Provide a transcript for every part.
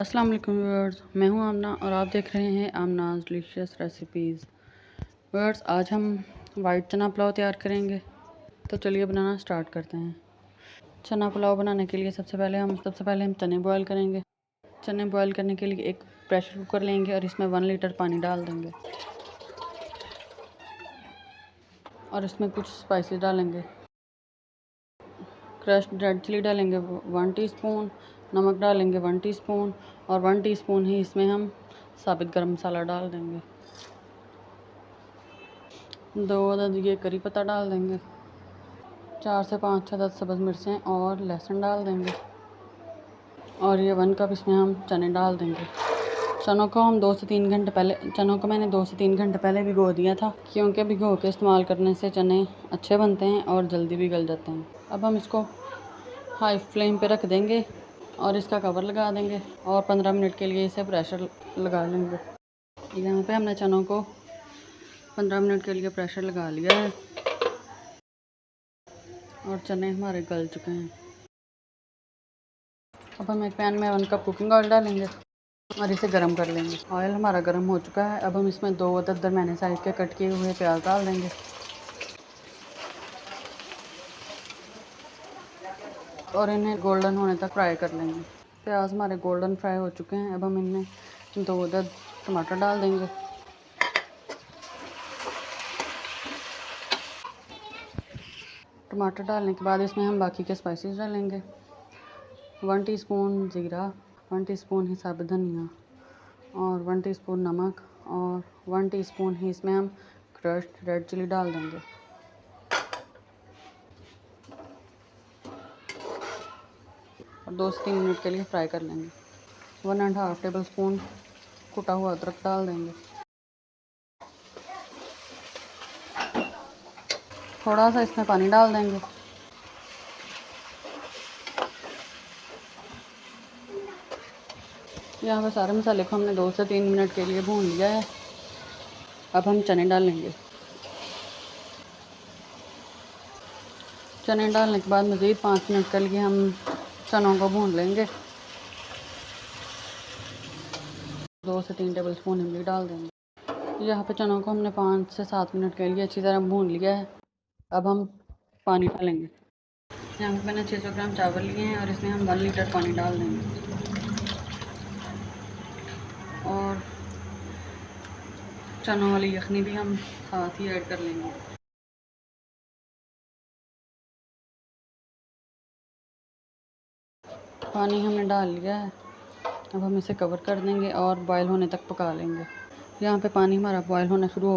अस्सलाम वालेकुम व्यूअर्स, मैं हूं आमना और आप देख रहे हैं आमनाज़ डिलीशियस रेसिपीज़। व्यूअर्स, आज हम वाइट चना पुलाव तैयार करेंगे, तो चलिए बनाना स्टार्ट करते हैं। चना पुलाव बनाने के लिए सबसे पहले हम चने बॉयल करेंगे। चने बॉयल करने के लिए एक प्रेशर कुकर लेंगे और इसमें 1 लीटर पानी डाल देंगे और इसमें कुछ स्पाइसेस डालेंगे। क्रश्ड रेड चिली डालेंगे 1 टीस्पून, नमक डालेंगे 1 टीस्पून और 1 टीस्पून ही इसमें हम साबित गरम मसाला डाल देंगे। 2 अदद ये करी पत्ता डाल देंगे। 4 से 5 अदद सब्ज़ मिर्चें और लहसुन डाल देंगे और ये 1 कप इसमें हम चने डाल देंगे। चनों को मैंने 2 से 3 घंटे पहले भिगो दिया था, क्योंकि भिगो के इस्तेमाल करने से चने अच्छे बनते हैं और जल्दी भी गल जाते हैं। अब हम इसको हाई फ्लेम पे रख देंगे और इसका कवर लगा देंगे और 15 मिनट के लिए इसे प्रेशर लगा लेंगे। यहाँ पे हमने चनों को 15 मिनट के लिए प्रेशर लगा लिया है और चने हमारे गल चुके हैं। अब हम एक पैन में 1 कप कुकिंग ऑयल डालेंगे और इसे गर्म कर लेंगे। ऑयल हमारा गर्म हो चुका है। अब हम इसमें 2 अदद दरमियाने साइज के कट किए हुए प्याज डाल देंगे और इन्हें गोल्डन होने तक फ्राई कर लेंगे। प्याज हमारे गोल्डन फ्राई हो चुके हैं। अब हम इनमें 2 अदद टमाटर डाल देंगे। टमाटर डालने के बाद इसमें हम बाकी के स्पाइसेस डालेंगे। 1 टीस्पून ज़ीरा, 1 टीस्पून ही साबुत धनिया और 1 टीस्पून नमक और 1 टीस्पून ही इसमें हम क्रश्ड रेड चिली डाल देंगे और 2 से 3 मिनट के लिए फ्राई कर लेंगे। 1.5 टेबल स्पून कुटा हुआ अदरक डाल देंगे। थोड़ा सा इसमें पानी डाल देंगे। यहाँ पे सारे मसाले को हमने 2 से 3 मिनट के लिए भून लिया है। अब हम चने डालेंगे। चने डालने के बाद मज़ीद 5 मिनट के लिए हम चनों को भून लेंगे। 2 से 3 टेबल स्पून इमली डाल देंगे। यहाँ पे चनों को हमने 5 से 7 मिनट के लिए अच्छी तरह भून लिया है। अब हम पानी डालेंगे। यहाँ पे मैंने 600 ग्राम चावल लिए हैं और इसमें हम 1 लीटर पानी डाल देंगे और चनों वाली यखनी भी हम साथ ही ऐड कर लेंगे। पानी हमने डाल लिया है। अब हम इसे कवर कर देंगे और बॉयल होने तक पका लेंगे। यहाँ पे पानी हमारा बॉयल होना शुरू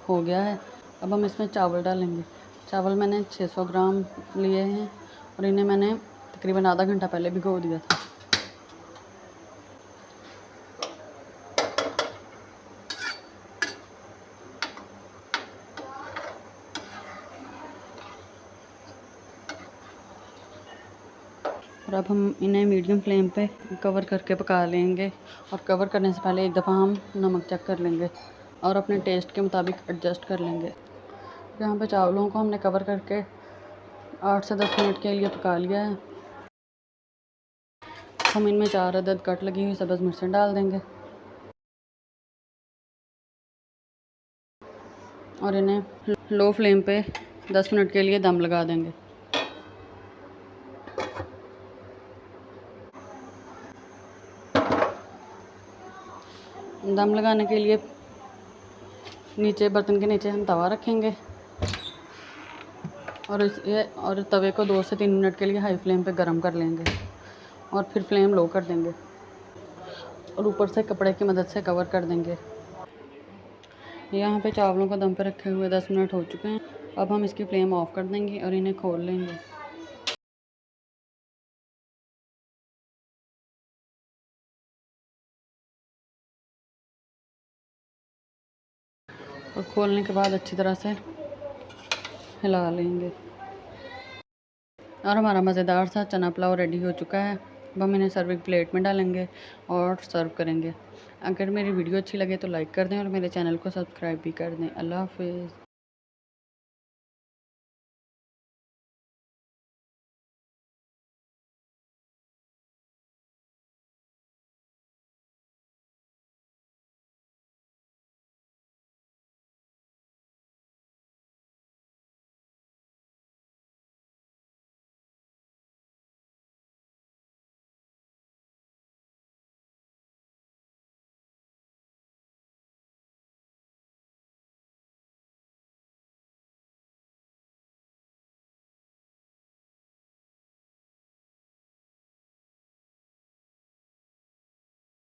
हो गया है। अब हम इसमें चावल डालेंगे। चावल मैंने 600 ग्राम लिए हैं और इन्हें मैंने तकरीबन आधा घंटा पहले भिगो दिया था। और अब हम इन्हें मीडियम फ्लेम पे कवर करके पका लेंगे और कवर करने से पहले एक दफ़ा हम नमक चेक कर लेंगे और अपने टेस्ट के मुताबिक एडजस्ट कर लेंगे। यहाँ पे चावलों को हमने कवर करके 8 से 10 मिनट के लिए पका लिया है। हम इनमें 4 अदद कट लगी हुई सब्ज़ मिर्चें डाल देंगे और इन्हें लो फ्लेम पे 10 मिनट के लिए दम लगा देंगे। दम लगाने के लिए बर्तन के नीचे हम तवा रखेंगे और तवे को 2 से 3 मिनट के लिए हाई फ्लेम पे गरम कर लेंगे और फिर फ्लेम लो कर देंगे और ऊपर से कपड़े की मदद से कवर कर देंगे। यहाँ पे चावलों को दम पे रखे हुए 10 मिनट हो चुके हैं। अब हम इसकी फ्लेम ऑफ कर देंगे और इन्हें खोल लेंगे। और खोलने के बाद अच्छी तरह से हिला लेंगे और हमारा मज़ेदार सा चना पुलाव रेडी हो चुका है। अब हम इन्हें सर्विंग प्लेट में डालेंगे और सर्व करेंगे। अगर मेरी वीडियो अच्छी लगे तो लाइक कर दें और मेरे चैनल को सब्सक्राइब भी कर दें। अल्लाह हाफ़िज़।